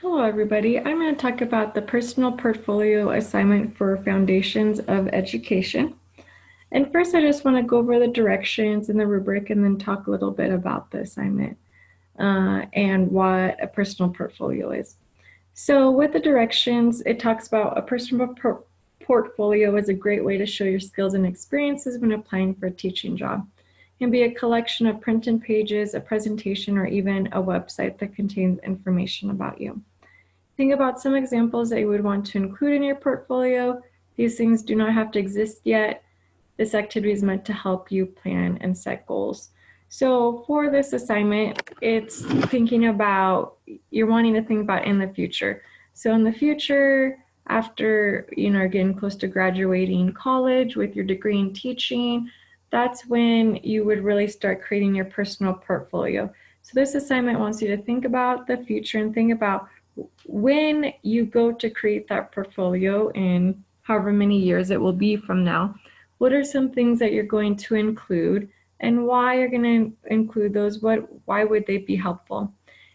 Hello, everybody. I'm going to talk about the personal portfolio assignment for Foundations of Education. And first, I just want to go over the directions and the rubric and then talk a little bit about the assignment and what a personal portfolio is. So with the directions, it talks about a personal portfolio is a great way to show your skills and experiences when applying for a teaching job. It can be a collection of printed pages, a presentation, or even a website that contains information about you. Think about some examples that you would want to include in your portfolio. These things do not have to exist yet. This activity is meant to help you plan and set goals. So for this assignment, it's thinking about, you're wanting to think about in the future. So in the future, after getting close to graduating college with your degree in teaching, that's when you would really start creating your personal portfolio. So this assignment wants you to think about the future and think about when you go to create that portfolio in however many years it will be from now, what are some things that you're going to include and why you're going to include those? Why would they be helpful?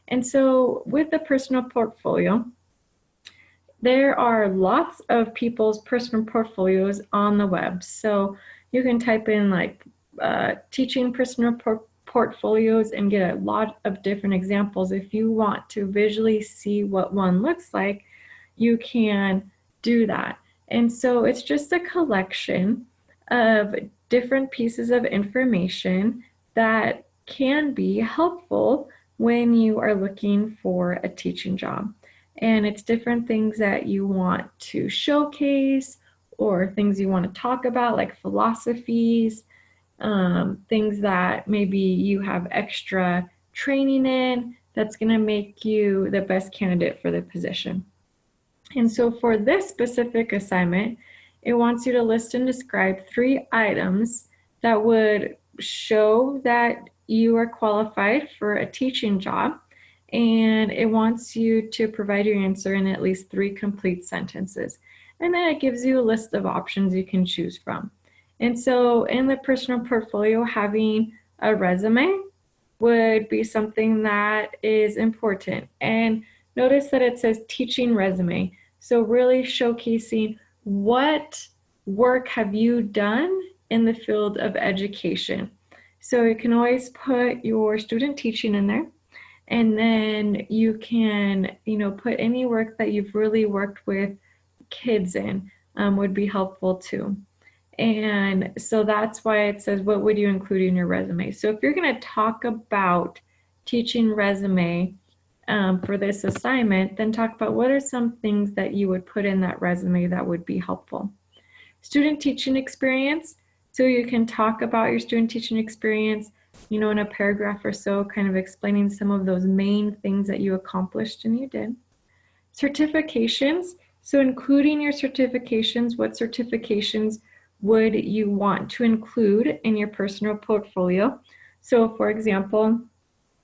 And so with the personal portfolio, there are lots of people's personal portfolios on the web. So you can type in like teaching personal portfolios and get a lot of different examples. If you want to visually see what one looks like, you can do that. And so it's just a collection of different pieces of information that can be helpful when you are looking for a teaching job. And it's different things that you want to showcase or things you want to talk about, like philosophies, things that maybe you have extra training in that's going to make you the best candidate for the position. And so for this specific assignment, it wants you to list and describe 3 items that would show that you are qualified for a teaching job. And it wants you to provide your answer in at least 3 complete sentences. And then it gives you a list of options you can choose from. And so in the personal portfolio, having a resume would be something that is important. And notice that it says teaching resume. So really showcasing what work have you done in the field of education. So you can always put your student teaching in there. And then you can, put any work that you've really worked with kids in would be helpful too. And so that's why it says, what would you include in your resume? So if you're going to talk about teaching resume for this assignment, then talk about what are some things that you would put in that resume that would be helpful. Student teaching experience. So you can talk about your student teaching experience, in a paragraph or so, kind of explaining some of those main things that you accomplished and you did. Certifications. So including your certifications, what certifications would you want to include in your personal portfolio? So for example,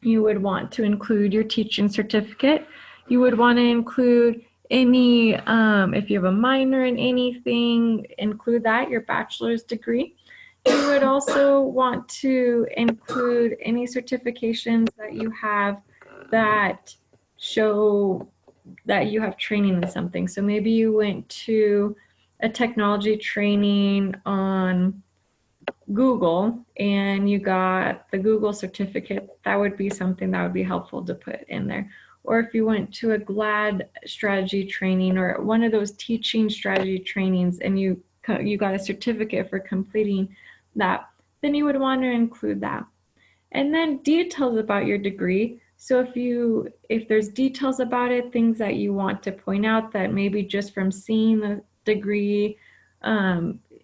you would want to include your teaching certificate. You would want to include any, if you have a minor in anything, include that, your bachelor's degree. You would also want to include any certifications that you have that show that you have training in something. So maybe you went to a technology training on Google and you got the Google certificate. That would be something that would be helpful to put in there. Or if you went to a GLAD strategy training or one of those teaching strategy trainings and you got a certificate for completing that, then you would want to include that. And then details about your degree. So if there's details about it, things that you want to point out that maybe just from seeing the degree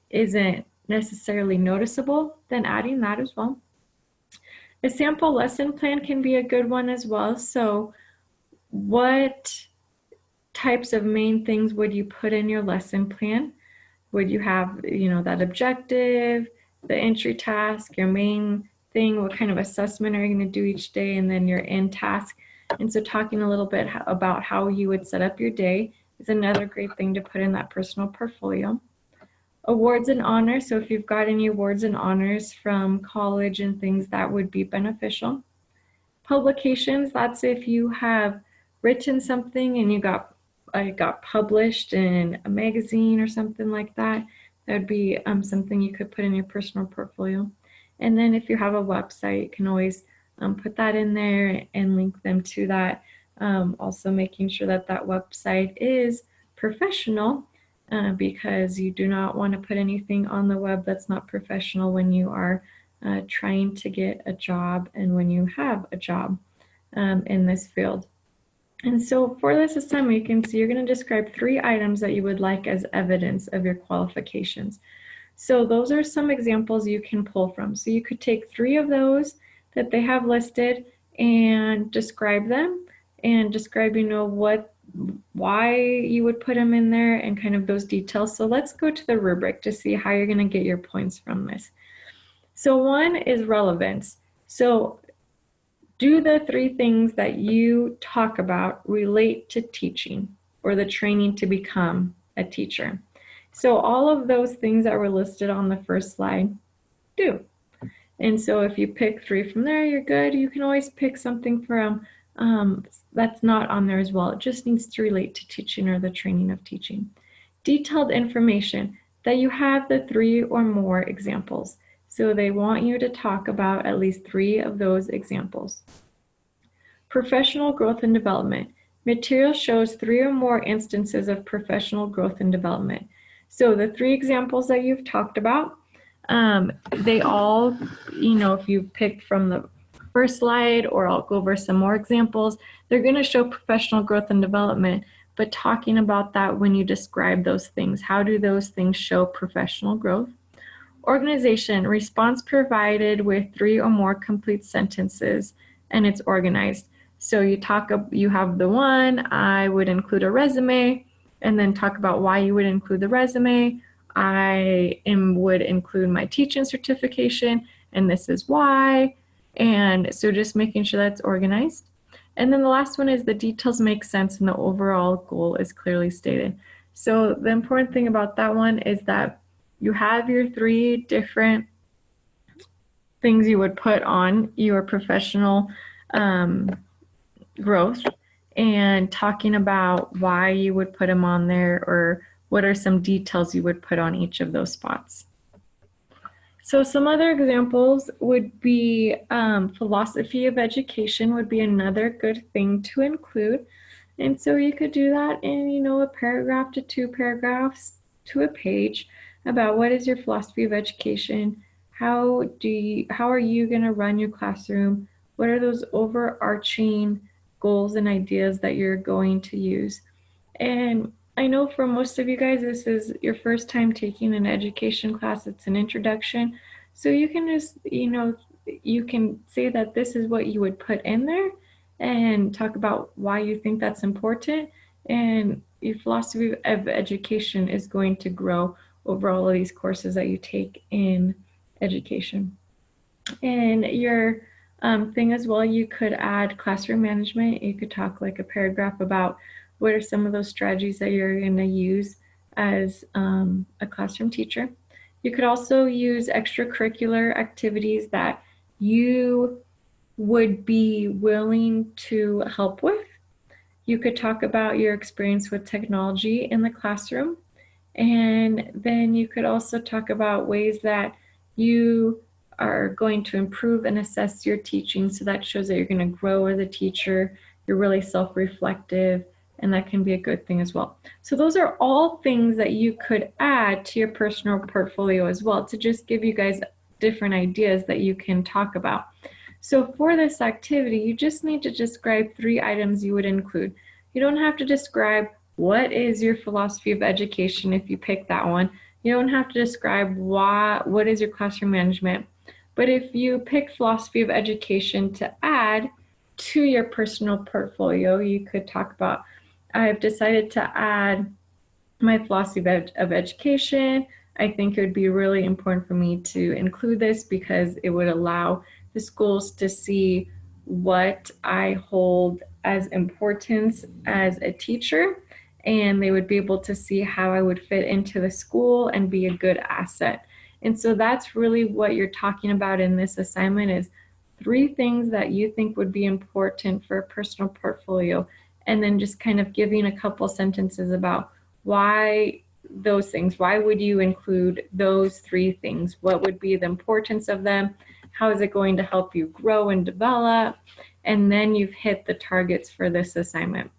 isn't necessarily noticeable, then adding that as well. A sample lesson plan can be a good one as well. So what types of main things would you put in your lesson plan? Would you have, that objective, the entry task, your main thing, what kind of assessment are you going to do each day, and then your end task. And so talking a little bit about how you would set up your day is another great thing to put in that personal portfolio. Awards and honors. So if you've got any awards and honors from college and things, that would be beneficial. Publications, that's if you have written something and you got published in a magazine or something like that, that would be something you could put in your personal portfolio. And then if you have a website, you can always put that in there and link them to that. Also making sure that that website is professional, because you do not want to put anything on the web that's not professional when you are trying to get a job and when you have a job in this field. And so for this assignment, you can see you're going to describe 3 items that you would like as evidence of your qualifications. So those are some examples you can pull from. So you could take 3 of those that they have listed and describe them and describe, why you would put them in there and kind of those details. So let's go to the rubric to see how you're going to get your points from this. So one is relevance. So do the 3 things that you talk about relate to teaching or the training to become a teacher? So all of those things that were listed on the first slide do. And so if you pick 3 from there, you're good. You can always pick something from that's not on there as well. It just needs to relate to teaching or the training of teaching. Detailed information, that you have the 3 or more examples. So they want you to talk about at least 3 of those examples. Professional growth and development. Material shows 3 or more instances of professional growth and development. So the 3 examples that you've talked about, they all, if you picked from the first slide, or I'll go over some more examples, they're going to show professional growth and development, but talking about that when you describe those things. How do those things show professional growth? Organization, response provided with 3 or more complete sentences, and it's organized. So you have the one, I would include a resume, and then talk about why you would include the resume. Would include my teaching certification, and this is why. And so just making sure that's organized. And then the last one is the details make sense and the overall goal is clearly stated. So the important thing about that one is that you have your 3 different things you would put on your professional growth, and talking about why you would put them on there, or what are some details you would put on each of those spots. So some other examples would be philosophy of education would be another good thing to include. And so you could do that in, a paragraph to 2 paragraphs to a page about what is your philosophy of education, how are you going to run your classroom, what are those overarching goals and ideas that you're going to use. And I know for most of you guys, this is your first time taking an education class. It's an introduction. So you can just, you can say that this is what you would put in there and talk about why you think that's important. And your philosophy of education is going to grow over all of these courses that you take in education. And your thing as well, you could add classroom management. You could talk like a paragraph about what are some of those strategies that you're going to use as a classroom teacher. You could also use extracurricular activities that you would be willing to help with. You could talk about your experience with technology in the classroom. And then you could also talk about ways that you are going to improve and assess your teaching. So that shows that you're going to grow as a teacher. You're really self-reflective, and that can be a good thing as well. So those are all things that you could add to your personal portfolio as well, to just give you guys different ideas that you can talk about. So for this activity, you just need to describe 3 items you would include. You don't have to describe what is your philosophy of education if you pick that one. You don't have to describe what is your classroom management. But if you pick philosophy of education to add to your personal portfolio, you could talk about, I've decided to add my philosophy of education. I think it would be really important for me to include this because it would allow the schools to see what I hold as importance as a teacher, and they would be able to see how I would fit into the school and be a good asset. And so that's really what you're talking about in this assignment, is 3 things that you think would be important for a personal portfolio. and then just kind of giving a couple sentences about why those things. Why would you include those three things? What would be the importance of them? How is it going to help you grow and develop? And then you've hit the targets for this assignment.